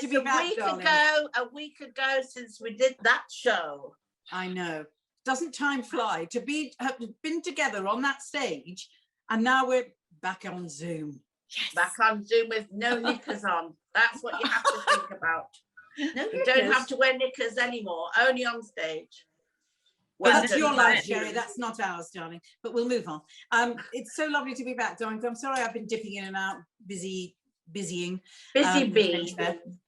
to be back, darling. A week ago since we did that show. I know. Doesn't time fly to have been together on that stage, and now we're back on Zoom. Yes. Back on Zoom with no knickers on. That's what you have to think about. No, you don't have to wear knickers anymore, only on stage. Well, that's your life, Sherry. That's not ours, darling. But we'll move on. It's so lovely to be back, darling. I'm sorry I've been dipping in and out, busying. Busy bee.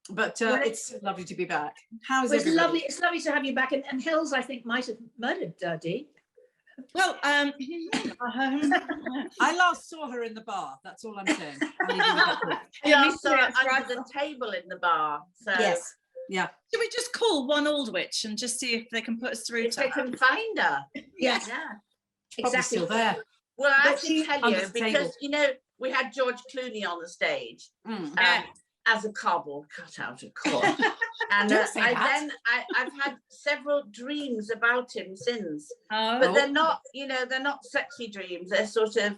But it's lovely to be back. How's it? Everybody? It's lovely to have you back. And Hills, I think, might have murdered Dee. Well, I last saw her in the bar. That's all I'm saying. I saw her under the table in the bar. So. Yes. Yeah. Should we just call one old witch and just see if they can put us through if they can find her? Yes. Yeah. Exactly. Still there. Well, I have to tell you, because, you know, we had George Clooney on the stage as a cardboard cutout, of course. And I've had several dreams about him since. But they're not, you know, they're not sexy dreams. They're sort of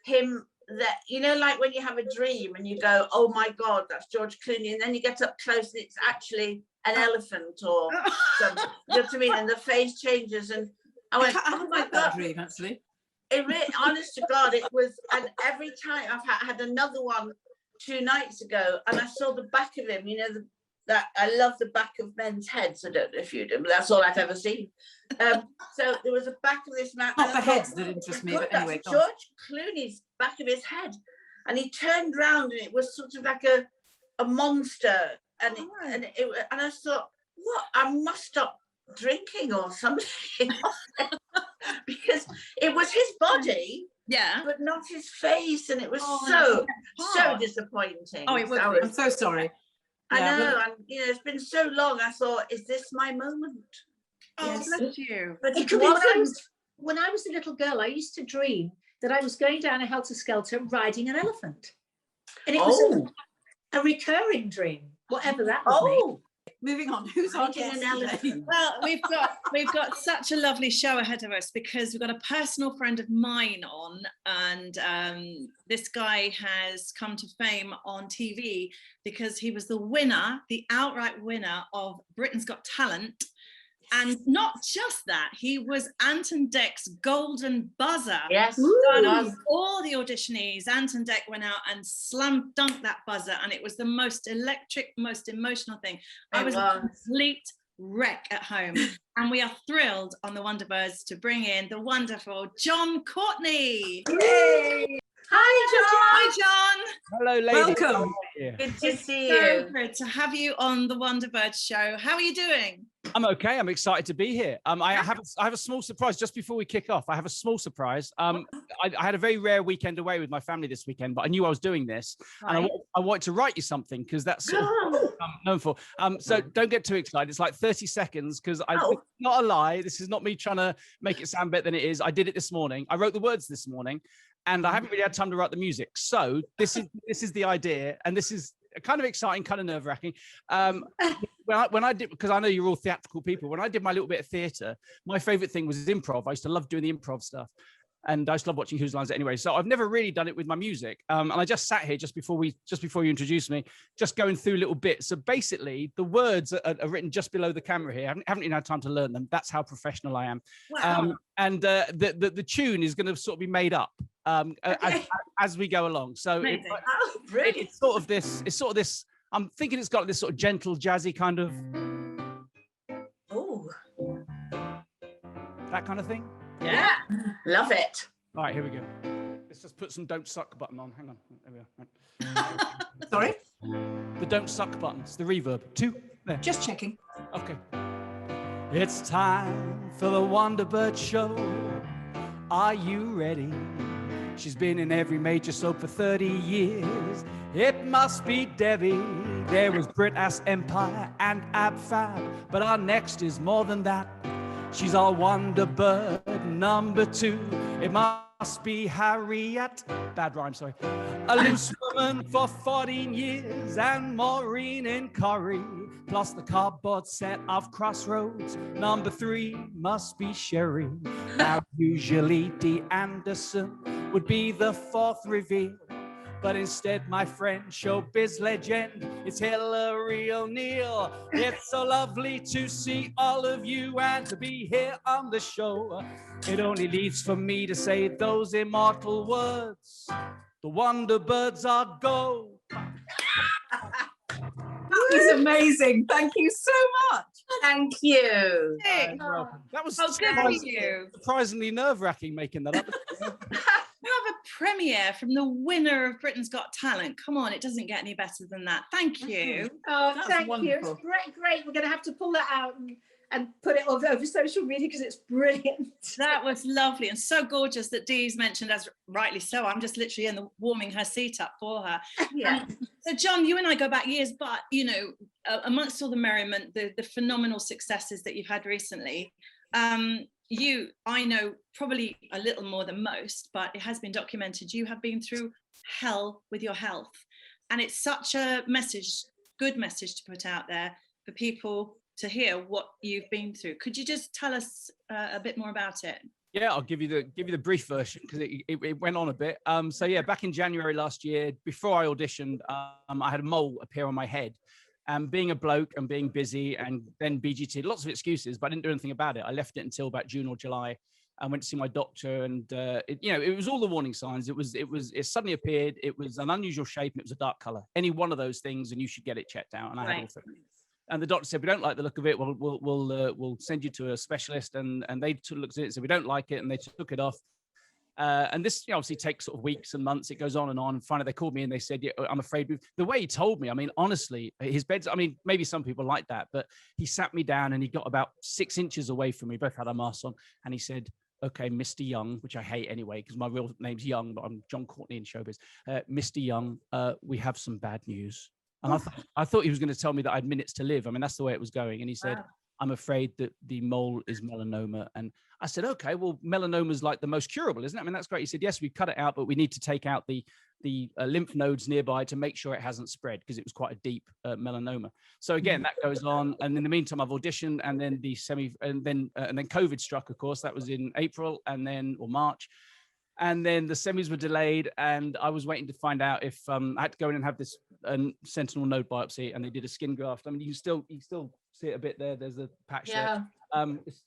him that, you know, like when you have a dream and you go, oh my God, that's George Clooney. And then you get up close and it's actually an elephant or something. You know what I mean? And the face changes. And I went, oh my God. That dream, actually. It really, honest to God, it was, and every time I've had another one 2 nights ago, and I saw the back of him, you know, that I love the back of men's heads. I don't know if you do, but that's all I've ever seen. So there was a back of this man. Not the heads that interest me, but anyway. George Clooney's back of his head. And he turned round and it was sort of like a monster. And I thought, what? I must stop drinking or something. Because it was his body, but not his face, and it was so disappointing. I'm so sorry. I know, and you know, it's been so long. I thought, is this my moment? Oh, bless you. But when I was a little girl, I used to dream that I was going down a helter-skelter riding an elephant, and it was a recurring dream, whatever that was. Moving on, who's our guest today? Well, we've got such a lovely show ahead of us because we've got a personal friend of mine on, and this guy has come to fame on TV because he was the outright winner of Britain's Got Talent. And not just that, he was Anton Deck's golden buzzer. Yes. All the auditionees, Anton Deck went out and slam dunked that buzzer, and it was the most electric, most emotional thing. I was a complete wreck at home. And we are thrilled on the Wonderbirds to bring in the wonderful Jon Courtenay. Yay! Hi, John. Hello, ladies. Welcome. Good to see you. So good to have you on the Wonderbirds show. How are you doing? I'm okay. I'm excited to be here. I have a small surprise just before we kick off. I have a small surprise. I had a very rare weekend away with my family this weekend, but I knew I was doing this, and I wanted to write you something because that's sort of what I'm known for. So don't get too excited. It's like 30 seconds because it's not a lie. This is not me trying to make it sound better than it is. I did it this morning. I wrote the words this morning, and I haven't really had time to write the music. So this is the idea, and this is kind of exciting, kind of nerve-wracking. When I did, because I know you're all theatrical people, when I did my little bit of theatre, my favorite thing was improv. I used to love doing the improv stuff, and I used to love watching Whose Lines It Anyway. So I've never really done it with my music, and I just sat here just before you introduced me, just going through little bits. So basically, the words are written just below the camera here. I haven't even had time to learn them. That's how professional I am. Wow. And the tune is going to sort of be made up as we go along. So it's sort of this. I'm thinking it's got this sort of gentle, jazzy kind of. Oh. That kind of thing. Yeah, love it. All right, here we go. Let's just put some "Don't Suck" button on. Hang on. There we are. Right. Sorry? The "Don't Suck" buttons, the reverb. 2. There. Just checking. Okay. It's time for the Wonderbird show. Are you ready? She's been in every major soap for 30 years. It must be Debbie. There was Brit Ass Empire and Ab Fab, but our next is more than that. She's our Wonderbird number 2. It must be Harriet. Bad rhyme, sorry. A loose woman for 14 years, and Maureen in Curry, plus the cardboard set of Crossroads. Number 3 must be Sherry. Now usually Dee Anderson would be the 4th reveal, But instead, my friend, showbiz legend, it's Hillary O'Neill. It's so lovely to see all of you and to be here on the show. It only leaves for me to say those immortal words. The Wonderbirds are go. That was amazing. Thank you so much. Thank you. Hey. That was good for you. Surprisingly nerve-wracking making that up. You have a premiere from the winner of Britain's Got Talent. Come on, it doesn't get any better than that. Thank you. Oh, That's thank wonderful. you. It's great. We're going to have to pull that out and put it over social media because it's brilliant. That was lovely and so gorgeous that Dee's mentioned, as rightly so. I'm just literally warming her seat up for her. Yeah. So John, you and I go back years, but you know, amongst all the merriment, the phenomenal successes that you've had recently, I know probably a little more than most, but it has been documented, you have been through hell with your health. And it's such a good message to put out there for people to hear what you've been through. Could you just tell us a bit more about it? Yeah, I'll give you the brief version because it went on a bit. So yeah, back in January last year, before I auditioned, I had a mole appear on my head. And being a bloke and being busy and then BGT, lots of excuses, but I didn't do anything about it. I left it until about June or July. I went to see my doctor, and it was all the warning signs. It suddenly appeared. It was an unusual shape, and it was a dark color. Any one of those things, and you should get it checked out. And I had all three. And the doctor said, we don't like the look of it. We'll send you to a specialist. And they looked at it and said, we don't like it. And they took it off. And this obviously takes sort of weeks and months. It goes on and on. And finally, they called me and they said, yeah, I'm afraid. The way he told me, I mean, honestly, his bed's, I mean, maybe some people like that, but he sat me down and he got about 6 inches away from me. Both had our masks on. And he said, okay, Mr. Young, which I hate anyway, because my real name's Young, but I'm Jon Courtenay in showbiz. Mr. Young, we have some bad news. And I thought he was going to tell me that I had minutes to live. I mean, that's the way it was going. And he said, I'm afraid that the mole is melanoma. And I said, okay, well, melanoma is like the most curable, isn't it? I mean, that's great. He said, yes, we cut it out, but we need to take out the lymph nodes nearby to make sure it hasn't spread, because it was quite a deep melanoma. So again, that goes on. And in the meantime, I've auditioned, and then and then COVID struck, of course. That was in April or March. And then the semis were delayed, and I was waiting to find out if I had to go in and have this sentinel node biopsy, and they did a skin graft. I mean, you still see it a bit there. There's a patch there.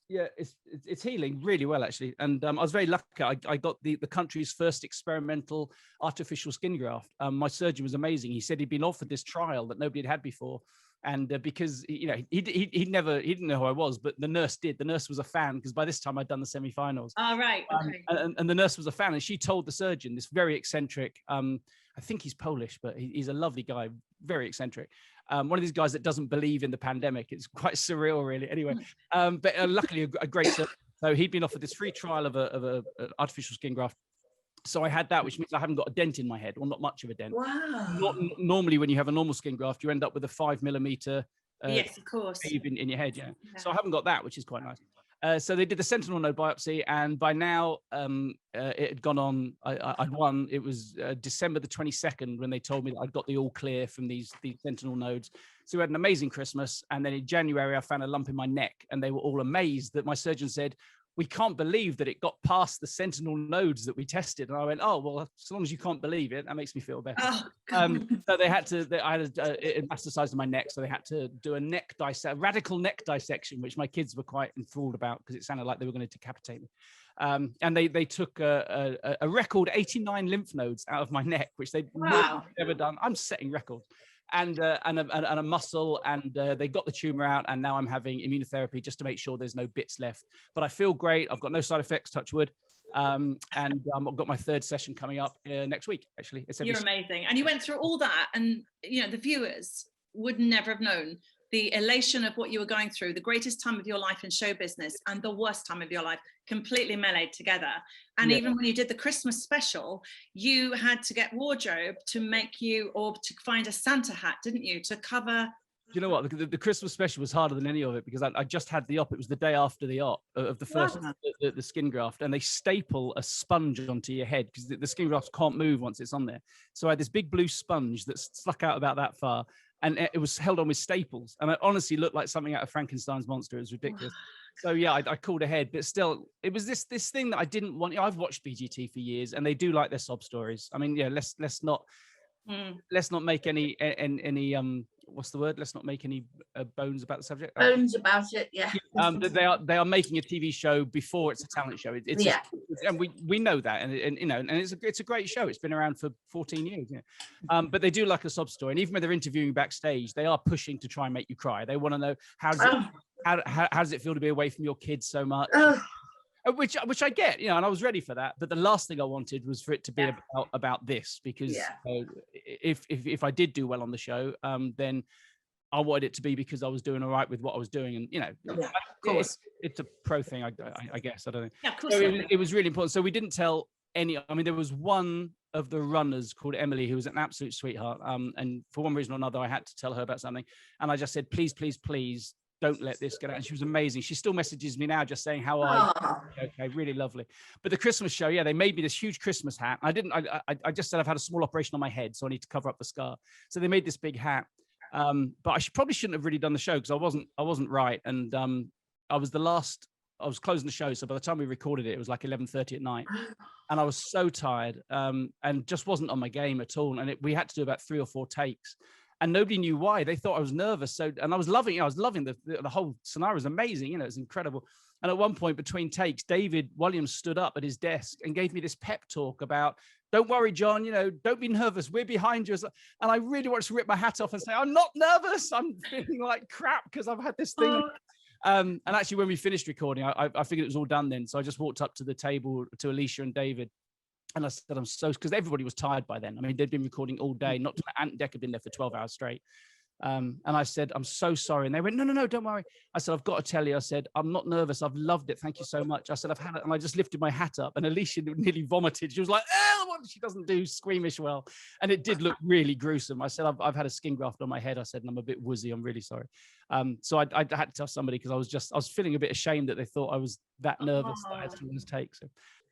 It's healing really well, actually. And I was very lucky. I got the country's first experimental artificial skin graft. My surgeon was amazing. He said he'd been offered this trial that nobody had had before. And because he didn't know who I was, but the nurse did. The nurse was a fan, because by this time I'd done the semi-finals. Oh, right. Okay. And the nurse was a fan, and she told the surgeon, this very eccentric, I think he's Polish, but he's a lovely guy, very eccentric. One of these guys that doesn't believe in the pandemic. It's quite surreal, really. Anyway, but luckily a great surgeon. So he'd been offered this free trial of a artificial skin graft. So I had that, which means I haven't got a dent in my head, or not much of a dent. Wow. Normally, when you have a normal skin graft, you end up with a 5 millimeter yes, of course, in your head. Yeah. So I haven't got that, which is quite nice. So they did the sentinel node biopsy, and by now it had gone on. I'd won. It was December the 22nd when they told me that I'd got the all clear from these sentinel nodes. So we had an amazing Christmas, and then in January I found a lump in my neck, and they were all amazed that my surgeon said, we can't believe that it got past the sentinel nodes that we tested. And I went, oh, well, as long as you can't believe it, that makes me feel better. Oh, so I had it metastasized in my neck. So they had to do a radical neck dissection, which my kids were quite enthralled about, because it sounded like they were going to decapitate me. And they took a record 89 lymph nodes out of my neck, which they'd never done. I'm setting records. And a muscle, and they got the tumor out, and now I'm having immunotherapy just to make sure there's no bits left. But I feel great. I've got no side effects, touch wood. And I've got my third session coming up next week, actually. You're amazing. And you went through all that, and the viewers would never have known the elation of what you were going through, the greatest time of your life in show business and the worst time of your life, completely meleeed together. And even when you did the Christmas special, you had to get wardrobe to make you, or to find a Santa hat, didn't you, to cover? You know what? The Christmas special was harder than any of it, because I just had the op. It was the day after the op of the first the skin graft, and they staple a sponge onto your head, because the skin graft can't move once it's on there. So I had this big blue sponge that stuck out about that far, and it was held on with staples, and it honestly looked like something out of Frankenstein's monster. It was ridiculous. So yeah, I called ahead, but still, it was this thing that I didn't want. I've watched BGT for years, and they do like their sob stories. I mean, yeah, let's not make any what's the word? Let's not make any bones about the subject. Bones about it, yeah. But they are making a TV show before it's a talent show. It's and we know that, and you know, and it's a great show. It's been around for 14 years. Yeah. But they do like a sob story, and even when they're interviewing backstage, they are pushing to try and make you cry. They want to know how does it feel to be away from your kids so much. Which I get, you know, and I was ready for that. But the last thing I wanted was for it to be about this, because if I did do well on the show, then I wanted it to be because I was doing all right with what I was doing, and you know, of course, it's a pro thing, I guess. I don't know. Yeah, of course. So it was really important. So we didn't tell any. I mean, there was one of the runners called Emily who was an absolute sweetheart, and for one reason or another, I had to tell her about something, and I just said, please, please, please, don't let this get out. And she was amazing. She still messages me now just saying, how are you? Okay, really lovely. But the Christmas show, yeah, they made me this huge Christmas hat. I just said I've had a small operation on my head, so I need to cover up the scar. So they made this big hat. But I probably shouldn't have really done the show because I wasn't right. And I was closing the show. So by the time we recorded it, it was like 11:30 at night. And I was so tired and just wasn't on my game at all. And we had to do about 3 or 4 takes. And nobody knew why. They thought I was nervous. So, and I was loving the whole scenario was amazing. You know, it's incredible. And at one point between takes, David Williams stood up at his desk and gave me this pep talk about, don't worry, Jon, you know, don't be nervous. We're behind you. And I really wanted to rip my hat off and say, I'm not nervous. I'm feeling like crap because I've had this thing. And actually, when we finished recording, I figured it was all done then. So I just walked up to the table to Alicia and David. And I said, I'm so, because everybody was tired by then. I mean, they'd been recording all day, not Ant and Dec had been there for 12 hours straight. And I said, I'm so sorry. And they went, no, don't worry. I said, I've got to tell you, I said, I'm not nervous. I've loved it. Thank you so much. I said, I've had it. And I just lifted my hat up and Alicia nearly vomited. She was like, she doesn't do squeamish well. And it did look really gruesome. I said, I've had a skin graft on my head. I said, and I'm a bit woozy. I'm really sorry. So I had to tell somebody because I was feeling a bit ashamed that they thought I was that nervous that I had to take. So.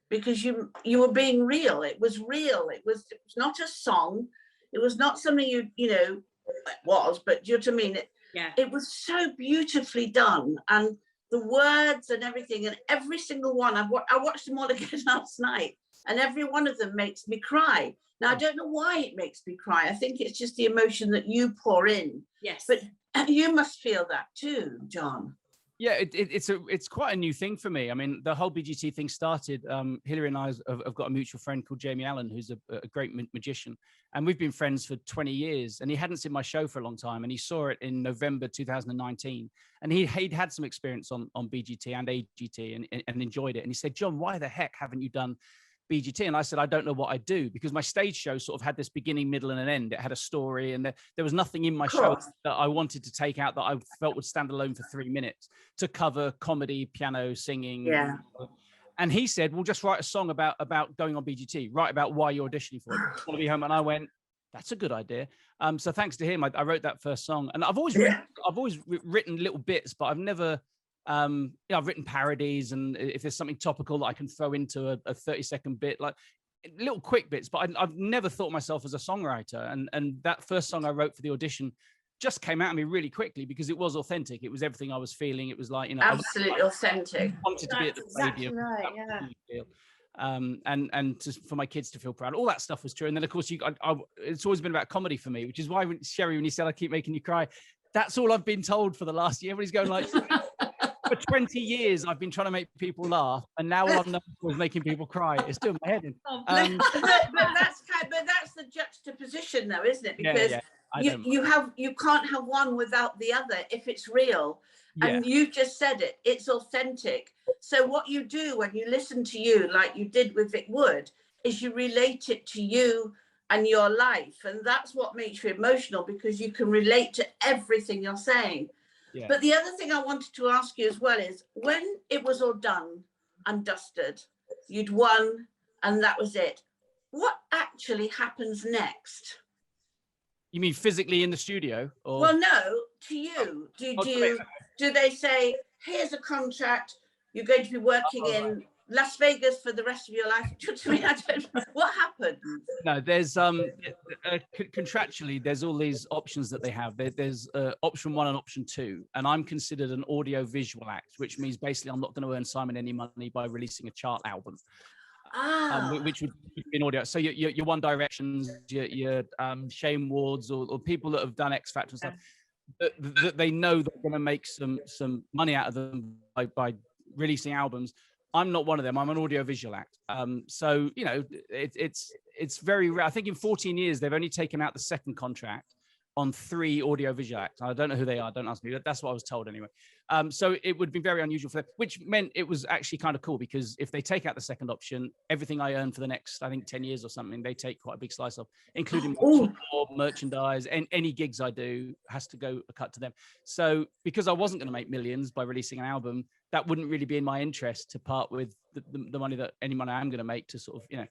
Because you were being real. It was real. It was not a song. It was not something you know, it was, but do you know what I mean? It was so beautifully done, and the words and everything, and every single one. I watched them all again last night, and every one of them makes me cry. Now I don't know why it makes me cry. I think it's just the emotion that you pour in. Yes, but you must feel that too, Jon. Yeah, it's quite a new thing for me. I mean, the whole BGT thing started. Hilary and I have got a mutual friend called Jamie Allen, who's a great magician, and we've been friends for 20 years. And he hadn't seen my show for a long time, and he saw it in November 2019. And he'd had some experience on BGT and AGT and enjoyed it. And he said, Jon, why the heck haven't you done BGT? And I said, I don't know what I do, because my stage show sort of had this beginning, middle, and an end. It had a story, and there was nothing in my show that I wanted to take out that I felt would stand alone for 3 minutes to cover comedy, piano, singing. Yeah. And he said, well, just write a song about going on BGT, write about why you're auditioning for it. I want to be home. And I went, that's a good idea. So thanks to him, I wrote that first song. And I've always written little bits, but I've never, I've written parodies, and if there's something topical that I can throw into a 30-second bit, like little quick bits, but I've never thought myself as a songwriter. And that first song I wrote for the audition just came out of me really quickly because it was authentic. It was everything I was feeling. It was like, you know, absolutely authentic. I wanted to be at the stadium. Right, and for my kids to feel proud. All that stuff was true. And then of course it's always been about comedy for me, which is why Sherry, when you said I keep making you cry, that's all I've been told for the last year. Everybody's going like, for 20 years, I've been trying to make people laugh, and now all I'm known for is making people cry. It's doing my head in. But that's the juxtaposition, though, isn't it? Because you can't have one without the other if it's real. And you've just said it. It's authentic. So what you do when you listen to you, like you did with Vic Wood, is you relate it to you and your life, and that's what makes you emotional, because you can relate to everything you're saying. Yeah. But the other thing I wanted to ask you as well is, when it was all done and dusted, you'd won and that was it, what actually happens next? You mean physically in the studio? Or? Well, no, to you. Do they say, here's a contract, you're going to be working in Las Vegas for the rest of your life? What happened? No, there's contractually there's all these options that they have. There's option 1 and option 2, and I'm considered an audio visual act, which means basically I'm not going to earn Simon any money by releasing a chart album. Which would be an audio. So your One Directions, your Shane Wards, or people that have done X Factor and stuff, that they know they're going to make some money out of them by releasing albums. I'm not one of them. I'm an audio visual act. So you know, it's very rare. I think in 14 years they've only taken out the second contract on 3 audio visual acts. I don't know who they are. Don't ask me. That's what I was told anyway. So it would be very unusual for them, which meant it was actually kind of cool, because if they take out the second option, everything I earn for the next, I think 10 years or something, they take quite a big slice of, including merchandise, and any gigs I do has to go a cut to them. So because I wasn't going to make millions by releasing an album, that wouldn't really be in my interest to part with the money that any money I'm going to make to sort of, you know.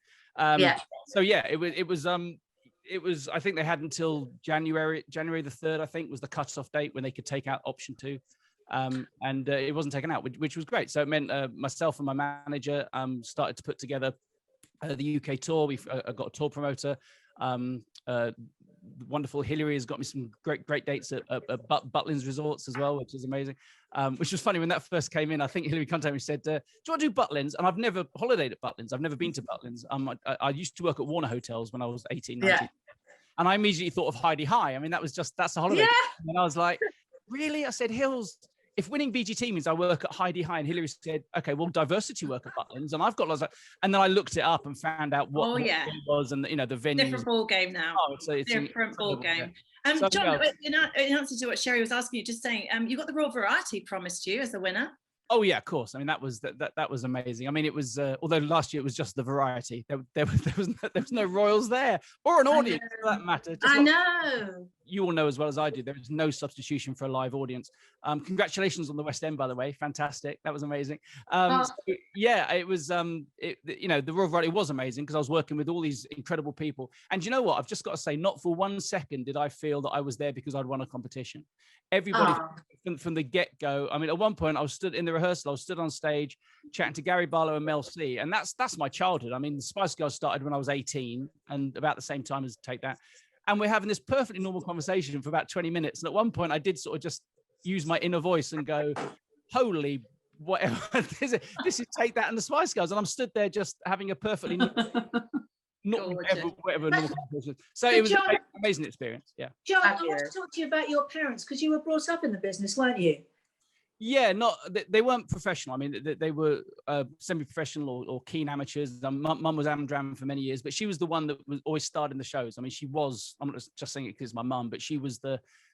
So yeah, it was, I think they had until January the 3rd, I think, was the cutoff date when they could take out option 2. And it wasn't taken out, which was great. So it meant myself and my manager started to put together the UK tour. We've got a tour promoter. Wonderful Hillary has got me some great dates at Butlins Resorts as well, which is amazing. Which was funny when that first came in. I think Hillary contacted me and said, do you want to do Butlins? And I've never holidayed at Butlins. I've never been to Butlins. I used to work at Warner Hotels when I was 18, 19. Yeah. And I immediately thought of Heidi High. I mean, that's a holiday. Yeah. And I was like, really? I said, Hills, if winning BGT means I work at Heidi High, and Hillary said, okay, well, diversity work at Butlins, and I've got lots of, and then I looked it up and found out what it was, and you know, the venue. Different ball game now. Oh, it's different ball game. Jon, in answer to what Sherry was asking you, just saying, you got the Raw Variety promised you as the winner. Oh yeah, of course. I mean, that was amazing. I mean, it was although last year it was just the variety. There was no royals there, or an audience for that matter. I know. You all know as well as I do. There is no substitution for a live audience. Congratulations on the West End, by the way. Fantastic. That was amazing. So, yeah, it was. You know, the Royal Variety was amazing because I was working with all these incredible people. And you know what? I've just got to say, not for 1 second did I feel that I was there because I'd won a competition. Everybody from the get-go. I mean, at one point I was stood in the rehearsal. I was stood on stage chatting to Gary Barlow and Mel C, and that's my childhood. I mean, the Spice Girls started when I was 18, and about the same time as Take That. And we're having this perfectly normal conversation for about 20 minutes. And at one point, I did sort of just use my inner voice and go, "Holy whatever! this is Take That and the Spice Girls," and I'm stood there just having a perfectly whatever normal conversation. So it was an amazing experience. Yeah. Jon, I want to talk to you about your parents, because you were brought up in the business, weren't you? Yeah, they weren't professional. I mean, they were semi-professional or keen amateurs. Mum was Amdram for many years, but she was the one that was always starred in the shows. I mean, I'm not just saying it because it's my mum, but she was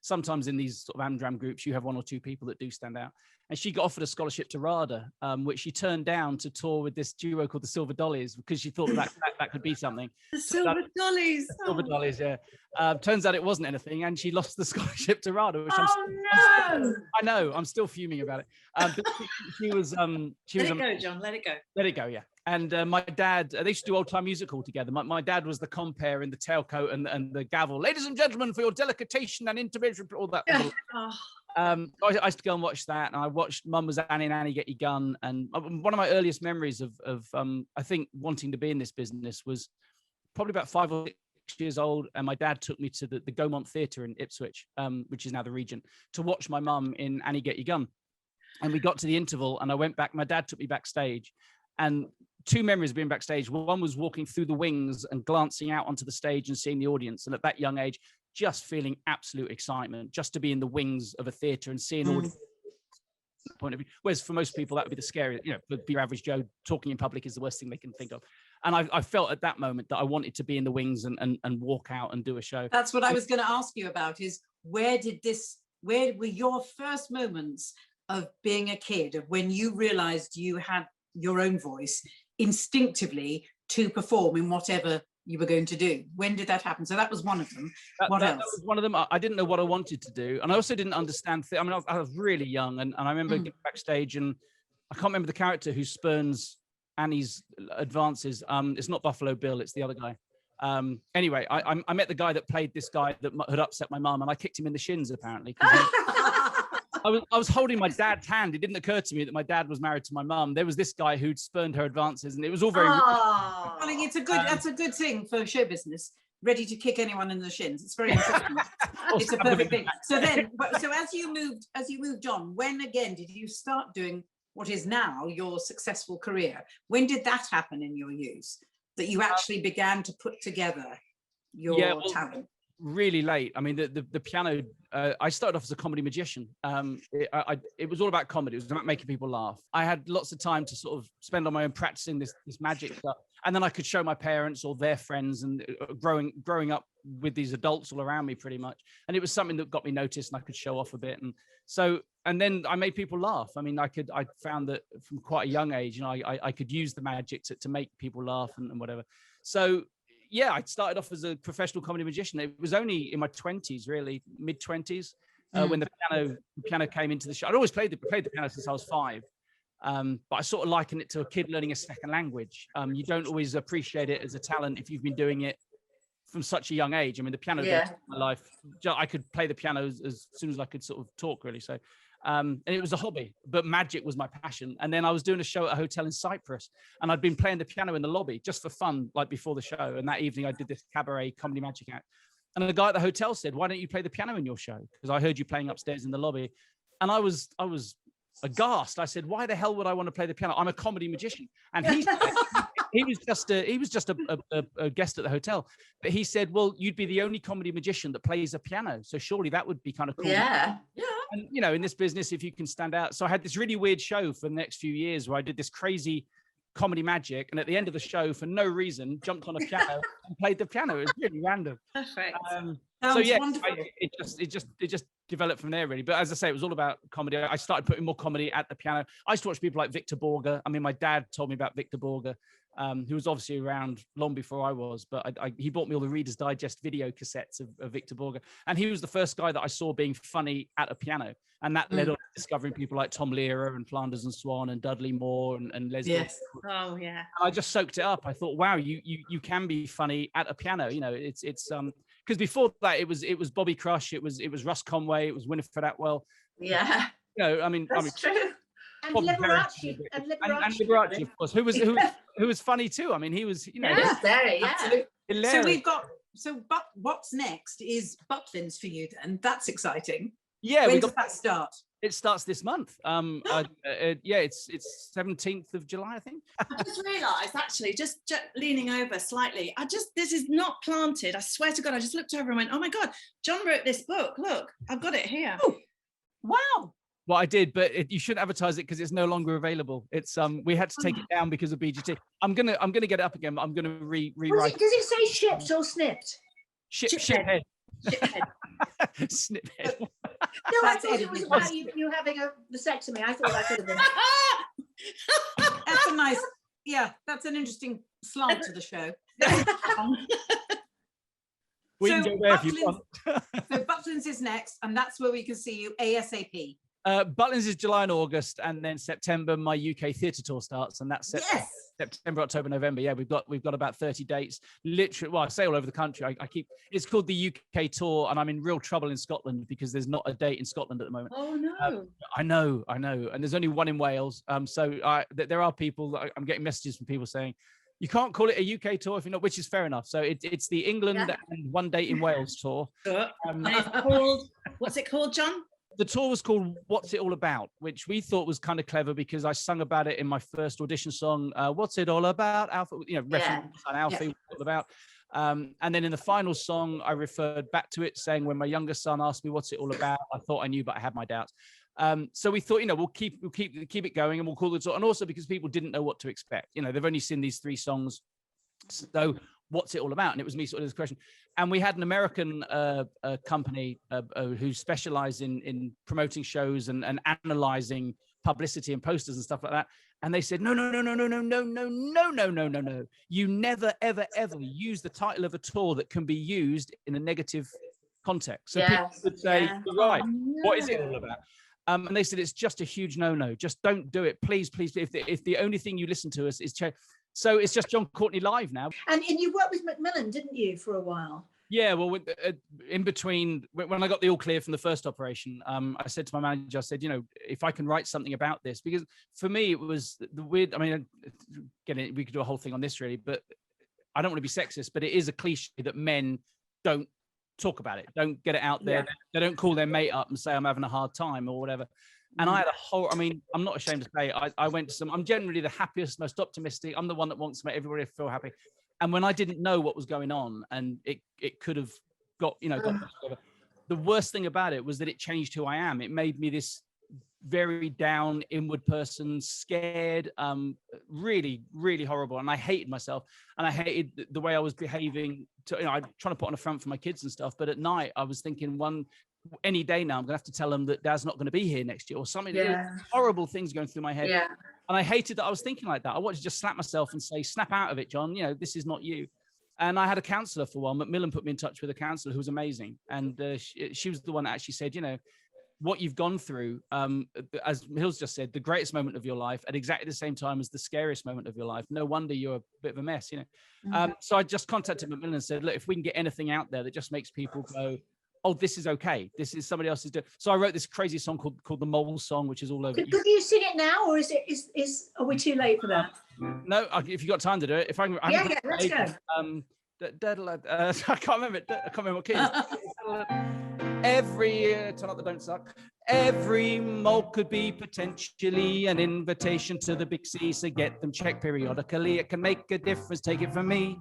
sometimes in these sort of Amdram groups, you have 1 or 2 people that do stand out. And she got offered a scholarship to RADA, which she turned down to tour with this duo called the Silver Dollies, because she thought that could be something. The Silver Dollies. Silver Dollies, yeah. Turns out it wasn't anything, and she lost the scholarship to RADA. Which no! I know. I'm still fuming about it. But she was. Let it go, Jon. Let it go. Let it go. Yeah. And my dad, they used to do Old Time Music all together. My dad was the compere in the tailcoat and the gavel. Ladies and gentlemen, for your delictation and intervention, all that. I used to go and watch that, and I watched Mum Was Annie and Annie Get Your Gun. And one of my earliest memories of I think wanting to be in this business was probably about 5 or 6 years old, and my dad took me to the Gaumont Theatre in Ipswich, which is now the Regent, to watch my mum in Annie Get Your Gun. And we got to the interval, and I went back. My dad took me backstage, and 2 memories of being backstage. One was walking through the wings and glancing out onto the stage and seeing the audience, and at that young age, just feeling absolute excitement just to be in the wings of a theatre and seeing audience. Point of view, whereas for most people that would be the scariest. You know, for your average Joe, talking in public is the worst thing they can think of. And I felt at that moment that I wanted to be in the wings and walk out and do a show. That's what I was going to ask you about, is where were your first moments of being a kid, of when you realized you had your own voice instinctively to perform in whatever you were going to do? When did that happen? So that was one of them. What else? That was one of them. I didn't know what I wanted to do, and I also didn't understand. I mean, I was really young, and I remember getting backstage, and I can't remember the character who spurns Annie's advances. It's not Buffalo Bill; it's the other guy. Anyway, I met the guy that played this guy that had upset my mum, and I kicked him in the shins apparently. I was holding my dad's hand. It didn't occur to me that my dad was married to my mum. There was this guy who'd spurned her advances, and it was all very. I think it's a good. That's a good thing for show business. Ready to kick anyone in the shins. It's very important. It's a perfect thing. So then, so as you moved on, when again did you start doing what is now your successful career? When did that happen in your youth? That you actually began to put together your talent? Really late. I mean, the piano. I started off as a comedy magician. It was all about comedy. It was about making people laugh. I had lots of time to sort of spend on my own practicing this magic stuff, and then I could show my parents or their friends. And growing up with these adults all around me, pretty much. And it was something that got me noticed, and I could show off a bit. And then I made people laugh. I mean, I found that from quite a young age, I could use the magic to make people laugh and whatever. So. Yeah, I started off as a professional comedy magician. It was only in my 20s, really, mid-20s, when the piano came into the show. I'd always played the piano since I was 5, but I sort of liken it to a kid learning a second language. You don't always appreciate it as a talent if you've been doing it from such a young age. I mean, the piano in my life, I could play the piano as soon as I could sort of talk, really. So. And it was a hobby, but magic was my passion. And then I was doing a show at a hotel in Cyprus, and I'd been playing the piano in the lobby just for fun, like before the show. And that evening I did this cabaret comedy magic act. And the guy at the hotel said, "Why don't you play the piano in your show? Because I heard you playing upstairs in the lobby." And I was aghast. I said, "Why the hell would I want to play the piano? I'm a comedy magician." And he was just a guest at the hotel. But he said, "Well, you'd be the only comedy magician that plays a piano. So surely that would be kind of cool." Yeah. And, in this business, if you can stand out. So I had this really weird show for the next few years where I did this crazy comedy magic. And at the end of the show, for no reason, jumped on a piano and played the piano. It was really random. Perfect. So yeah, it just developed from there, really. But as I say, it was all about comedy. I started putting more comedy at the piano. I used to watch people like Victor Borge. I mean, my dad told me about Victor Borge, who was obviously around long before I was, but he bought me all the Reader's Digest video cassettes of Victor Borge. And he was the first guy that I saw being funny at a piano. And that led on to discovering people like Tom Lehrer and Flanders and Swan and Dudley Moore and Leslie. Yes. Oh, yeah. And I just soaked it up. I thought, wow, you can be funny at a piano. It's because before that it was Bobby Crush, it was Russ Conway, it was Winifred Atwell. Yeah. That's true. And Liberace, Liberace, of course, who was funny too. I mean, he was, absolutely. Hilarious. But what's next is Butlins for you then. That's exciting. Yeah. When does that start? It starts this month. It's 17th of July, I think. I just realised, actually, just leaning over slightly, this is not planted. I swear to God, I just looked over and went, "Oh my God, Jon wrote this book. Look, I've got it here." Oh, wow. Well, I did, but you shouldn't advertise it because it's no longer available. It's we had to take it down because of BGT. I'm gonna get it up again, but I'm gonna rewrite. Does it say shipped or snipped? Shiphead. Shiphead. Sniphead. No, I thought it was about you having a vasectomy. I thought that could have been. That's a nice, that's an interesting slant to the show. We can go there if you want. So Butlins is next, and that's where we can see you ASAP. Butlins is July and August, and then September my UK theatre tour starts, and that's September, October, November. Yeah, we've got about 30 dates. Literally, well, I say all over the country. It's called the UK tour, and I'm in real trouble in Scotland because there's not a date in Scotland at the moment. Oh no! I know, and there's only one in Wales. So there are people. I'm getting messages from people saying, "You can't call it a UK tour if you're not," which is fair enough. So it's the England and one date in Wales tour. What's it called, Jon? The tour was called "What's It All About," which we thought was kind of clever because I sung about it in my first audition song. What's it all about, Alfie? Reference on Alfie. What's it all about? And then in the final song, I referred back to it, saying, "When my younger son asked me what's it all about, I thought I knew, but I had my doubts." So we thought, we'll keep it going, and we'll call the tour. And also because people didn't know what to expect. They've only seen these 3 songs, so what's it all about? And it was me sort of this question. And we had an American company who specialized in promoting shows and analyzing publicity and posters and stuff like that. And they said, no. You never, ever, ever use the title of a tour that can be used in a negative context. So people would say, right, what is it all about? And they said, it's just a huge no. Just don't do it. Please. If the only thing you listen to us is so it's just Jon Courtenay live now. And you worked with Macmillan, didn't you, for a while? Yeah, well, in between, when I got the all clear from the first operation, I said to my manager, I said, if I can write something about this, because for me, it was the weird, I mean, again, we could do a whole thing on this really, but I don't want to be sexist, but it is a cliche that men don't talk about it, don't get it out there. Yeah. They don't call their mate up and say, I'm having a hard time or whatever. And I had I'm not ashamed to say, I went to I'm generally the happiest, most optimistic. I'm the one that wants to make everybody feel happy. And when I didn't know what was going on, and it could have got the worst thing about it was that it changed who I am. It made me this very down, inward person, scared, really, really horrible. And I hated myself, and I hated the way I was behaving. I'm trying to put on a front for my kids and stuff. But at night, I was thinking, any day now, I'm gonna have to tell them that Dad's not going to be here next year, or something. Yeah. Horrible things going through my head. Yeah. And I hated that I was thinking like that. I wanted to just slap myself and say, snap out of it, Jon. This is not you. And I had a counsellor for a while. Macmillan put me in touch with a counsellor who was amazing. And she was the one that actually said, what you've gone through, as Hills just said, the greatest moment of your life at exactly the same time as the scariest moment of your life. No wonder you're a bit of a mess, So I just contacted Macmillan and said, look, if we can get anything out there that just makes people go, oh, this is okay. This is somebody else's doing. So I wrote this crazy song called the Mole Song, which is all over. Could you sing it now, or are we too late for that? No, if you've got time to do it. If I can, let's go. I can't remember. I can't remember what key. Turn up the Don't Suck. Every mole could be potentially an invitation to the big C, so get them checked periodically. It can make a difference. Take it from me.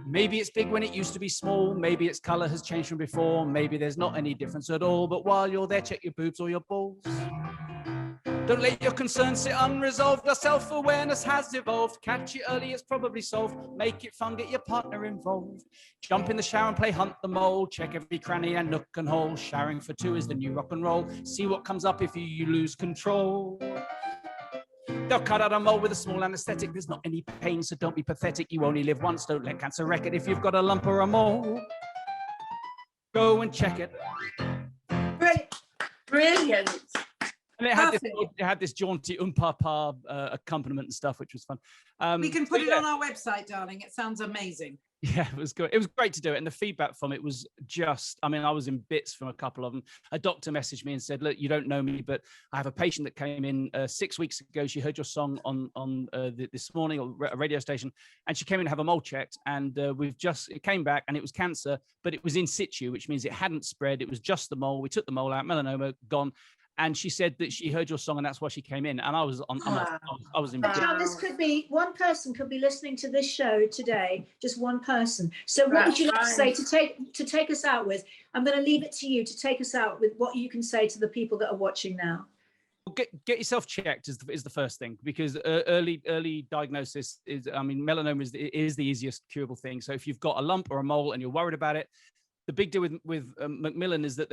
Maybe it's big when it used to be small. Maybe its color has changed from before. Maybe there's not any difference at all. But while you're there, check your boobs or your balls. Don't let your concerns sit unresolved. Our self-awareness has evolved. Catch it early, it's probably solved. Make it fun, get your partner involved. Jump in the shower and play hunt the mole. Check every cranny and nook and hole. Showering for two is the new rock and roll. See what comes up if you lose control. They'll cut out a mole with a small anesthetic. There's not any pain, so don't be pathetic. You only live once, don't let cancer wreck it. If you've got a lump or a mole, go and check it. Brilliant. And it had this jaunty papa accompaniment and stuff, which was fun. We can put it on our website, darling. It sounds amazing. Yeah, it was good. It was great to do it. And the feedback from it was just, I was in bits from a couple of them. A doctor messaged me and said, look, you don't know me, but I have a patient that came in 6 weeks ago. She heard your song on this morning or a radio station, and she came in to have a mole checked. And it came back and it was cancer, but it was in situ, which means it hadn't spread. It was just the mole. We took the mole out, melanoma gone. And she said that she heard your song and that's why she came in. And I was I was in. Jon, this could be one person could be listening to this show today, just one person. So what would you like to say to take us out with? I'm going to leave it to you to take us out with what you can say to the people that are watching now. Get yourself checked is the first thing, because early diagnosis is, melanoma is the easiest curable thing. So if you've got a lump or a mole and you're worried about it, the big deal with Macmillan is that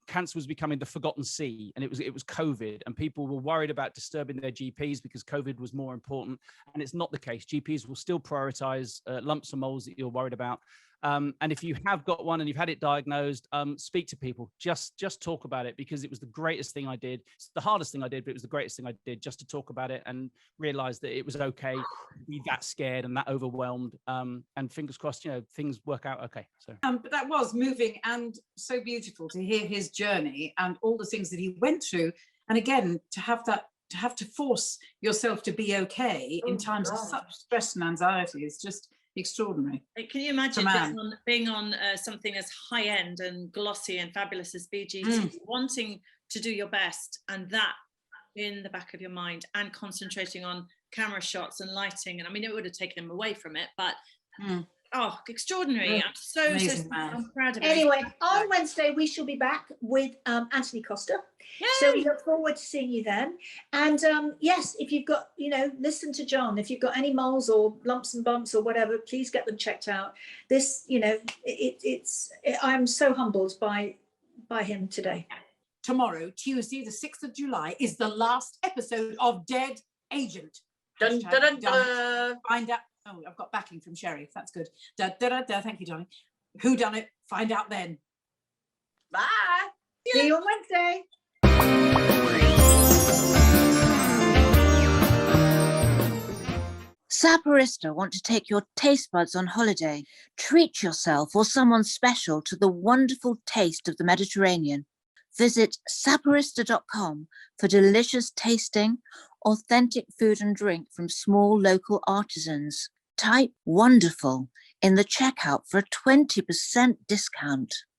cancer was becoming the forgotten C, and it was COVID, and people were worried about disturbing their GPs because COVID was more important, and it's not the case. GPs will still prioritize lumps and moles that you're worried about. And if you have got one and you've had it diagnosed, speak to people. Just talk about it, because it was the greatest thing I did. It's the hardest thing I did, but it was the greatest thing I did, just to talk about it and realize that it was okay to be that scared and that overwhelmed. And fingers crossed, things work out okay. So, but that was moving and so beautiful to hear his journey and all the things that he went through. And again, to have to force yourself to be okay in times of such stress and anxiety is just extraordinary. Can you imagine being on something as high end and glossy and fabulous as BGT, wanting to do your best, and that in the back of your mind, and concentrating on camera shots and lighting, and it would have taken him away from it, but extraordinary. I'm so I'm proud of it. Anyway, on Wednesday we shall be back with Anthony Costa. Yay! So we look forward to seeing you then. And yes, if you've got, listen to Jon. If you've got any moles or lumps and bumps or whatever, please get them checked out. This, I'm so humbled by him today. Tomorrow, Tuesday, the 6th of July, is the last episode of Dead Agent. Dun, dun, dun, dun. Find out. Oh, I've got backing from Sherry. That's good. Da, da, da, da. Thank you, darling. Who done it? Find out then. Bye. See you on Wednesday. Saporista want to take your taste buds on holiday? Treat yourself or someone special to the wonderful taste of the Mediterranean. Visit saporista.com for delicious tasting, authentic food and drink from small local artisans. Type wonderful in the checkout for a 20% discount.